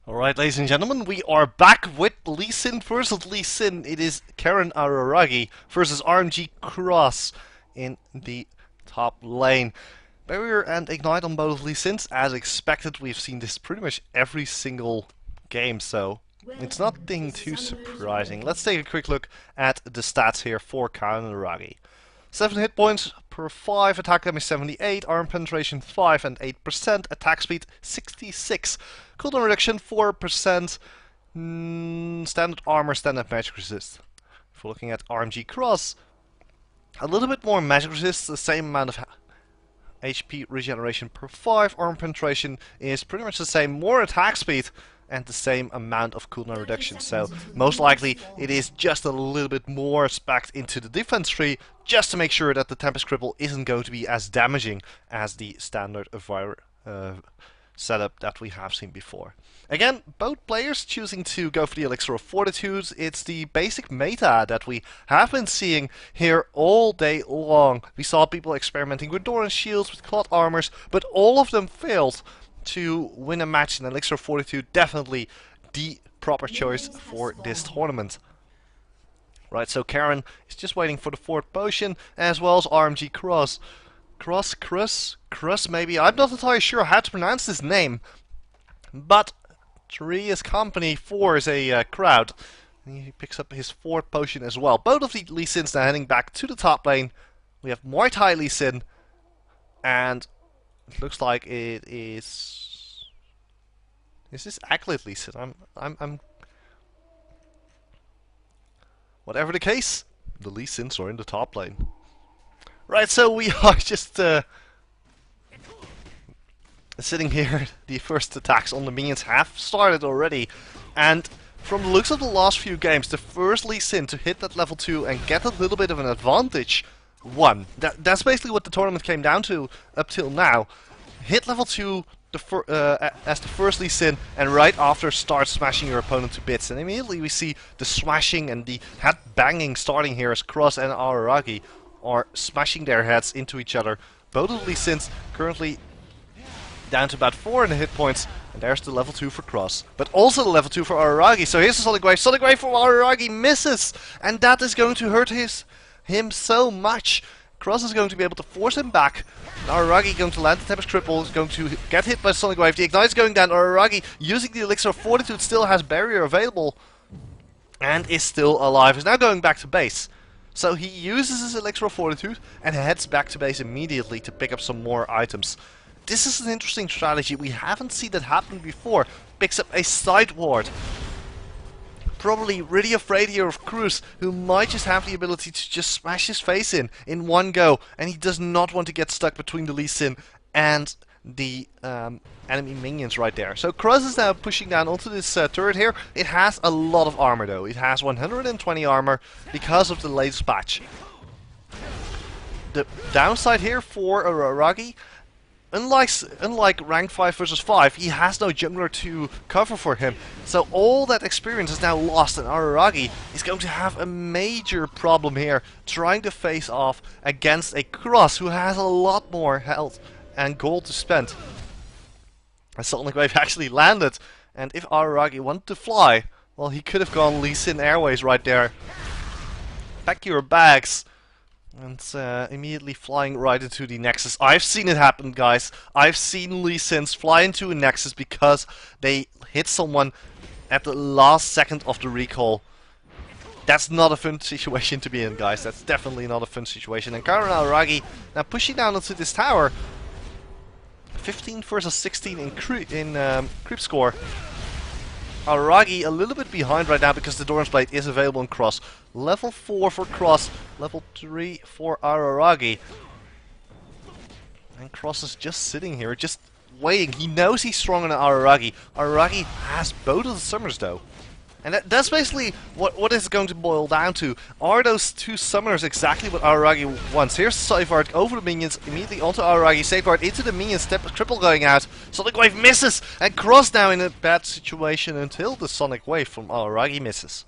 Alright, ladies and gentlemen, we are back with Lee Sin versus Lee Sin. It is Karen Araragi versus RMG CrØzz in the top lane. Barrier and Ignite on both Lee Sins. As expected, we've seen this pretty much every single game, so it's nothing too surprising. Let's take a quick look at the stats here for Karen Araragi. 7 hit points per 5, attack damage 78, arm penetration 5 and 8%, attack speed 66, cooldown reduction 4%, standard armor, standard magic resist. If we're looking at RMG CrØzz, a little bit more magic resist, the same amount of HP regeneration per 5, arm penetration is pretty much the same, more attack speed, and the same amount of cooldown reduction. So most likely it is just a little bit more specced into the defense tree, just to make sure that the Tempest Cripple isn't going to be as damaging as the standard setup that we have seen before. Again, both players choosing to go for the Elixir of Fortitude. It's the basic meta that we have been seeing here all day long. We saw people experimenting with Doran shields, with cloth armors, but all of them failed to win a match, and Elixir of Fortitude definitely the proper choice for this tournament. Right, so Karen is just waiting for the 4th potion, as well as RMG CrØzz. CrØzz maybe? I'm not entirely sure how to pronounce this name, but 3 is company, 4 is a crowd. And he picks up his 4th potion as well. Both of the Lee Sins now heading back to the top lane. We have Muay Thai Lee Sin, and it looks like it is. Is this Aglet Lee Sin? I'm. Whatever the case, the Lee Sins are in the top lane. Right, so we are just sitting here. The first attacks on the minions have started already, and from the looks of the last few games, the first Lee Sin to hit that level 2 and get a little bit of an advantage won. That's basically what the tournament came down to up till now. Hit level 2 as the first Lee Sin, and right after start smashing your opponent to bits. And immediately we see the smashing and the head banging starting here as CrØzz and Araragi are smashing their heads into each other. Both of the Lee Sins currently down to about 4 in the hit points, and there's the level 2 for CrØzz. But also the level 2 for Araragi. So here's the Sonic Wave. Sonic Wave from Araragi misses, and that is going to hurt him so much. CrØzz is going to be able to force him back. Araragi going to land the Tempest Cripple, is going to get hit by Sonic Wave. The Ignite is going down. Araragi, using the Elixir of Fortitude, still has barrier available and is still alive. Is now going back to base. So he uses his Elixir of Fortitude and heads back to base immediately to pick up some more items. This is an interesting strategy. We haven't seen that happen before. Picks up a side ward. Probably really afraid here of CrØzz, who might just have the ability to just smash his face in one go, and he does not want to get stuck between the Lee Sin and the enemy minions right there. So CrØzz is now pushing down onto this turret here. It has a lot of armor though. It has 120 armor because of the latest patch. The downside here for Araragi, unlike rank 5 versus 5, he has no jungler to cover for him. So all that experience is now lost, and Araragi is going to have a major problem here trying to face off against a CrØzz who has a lot more health and gold to spend. A Sonic Wave actually landed, and if Araragi wanted to fly, well, he could have gone Lee Sin Airways right there. Pack your bags. And immediately flying right into the Nexus. I've seen it happen, guys. I've seen Lee Sins fly into a Nexus because they hit someone at the last second of the recall. That's not a fun situation to be in, guys. That's definitely not a fun situation. And Karen Araragi now pushing down onto this tower. 15 versus 16 in creep score. Araragi a little bit behind right now because the Doran's Blade is available in CrØzz. Level 4 for CrØzz, level 3 for Araragi. And CrØzz is just sitting here, just waiting. He knows he's stronger than Araragi. Araragi has both of the summers though. And that's basically what it's going to boil down to. Are those 2 summoners exactly what Araragi wants? Here's Safeguard over the minions, immediately onto Araragi. Safeguard into the minions, triple going out. Sonic Wave misses, and CrØzz now in a bad situation until the Sonic Wave from Araragi misses.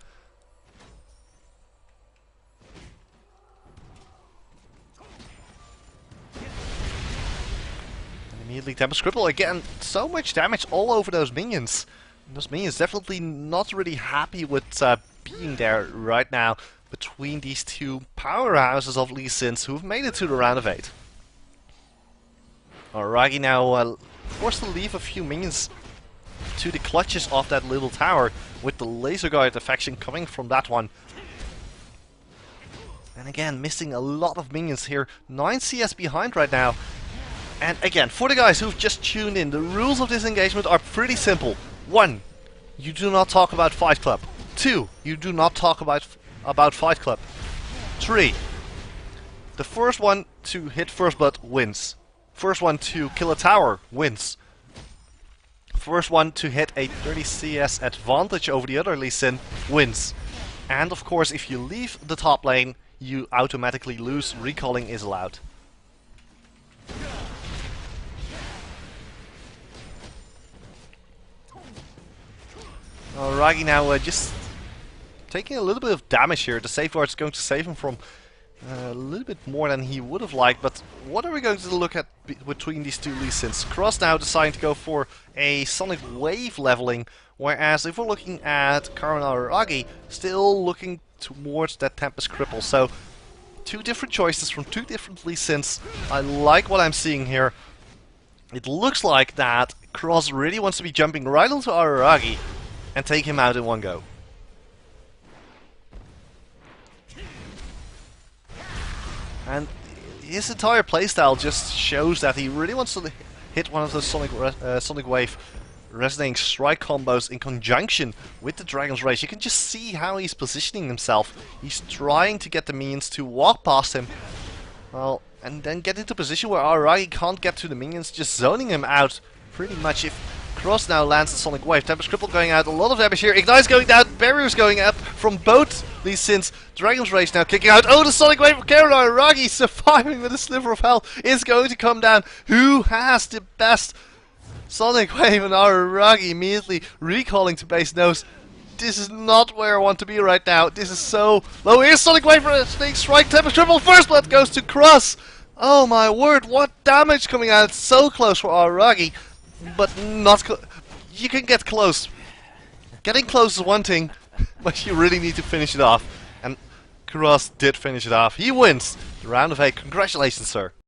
And immediately Tempest Cripple again. So much damage all over those minions. Those minions definitely not really happy with being there right now between these two powerhouses of Lee Sins who've made it to the round of 8. Araragi now forced to leave a few minions to the clutches of that little tower, with the laser guard affection coming from that one. And again, missing a lot of minions here. 9 CS behind right now. And again, for the guys who've just tuned in, the rules of this engagement are pretty simple. 1. You do not talk about Fight Club. 2. You do not talk about Fight Club. 3. The first one to hit first blood wins. First one to kill a tower wins. First one to hit a 30 CS advantage over the other Lee Sin wins. And of course, if you leave the top lane, you automatically lose. Recalling is allowed. Araragi now just taking a little bit of damage here. The safeguard's going to save him from a little bit more than he would have liked. But what are we going to look at between these two Lee Sins? CrØzz now deciding to go for a Sonic Wave leveling, whereas if we're looking at Karma Araragi, still looking towards that Tempest Cripple. So two different choices from two different Lee Sins. I like what I'm seeing here. It looks like that CrØzz really wants to be jumping right onto Araragi and take him out in one go. And his entire playstyle just shows that he really wants to hit one of those Sonic Wave resonating strike combos in conjunction with the Dragon's Rage. You can just see how he's positioning himself. He's trying to get the minions to walk past him, well, and then get into a position where Araragi can't get to the minions, just zoning him out pretty much. If CrØzz now lands the Sonic Wave, Tempest Cripple going out, a lot of damage here, Ignite's going down, barriers going up from both these Sins. Dragon's Rage now kicking out. Oh, the Sonic Wave of Araragi surviving with a sliver of health is going to come down. Who has the best Sonic Wave? And Araragi immediately recalling to base knows this is not where I want to be right now. This is so low. Here's Sonic Wave for a Snake Strike. Tempest Cripple, first blood goes to CrØzz. Oh my word, what damage coming out. It's so close for Araragi, but not you can get close. Getting close is one thing, but you really need to finish it off. And CrØzz did finish it off. He wins the round of 8. Congratulations, sir.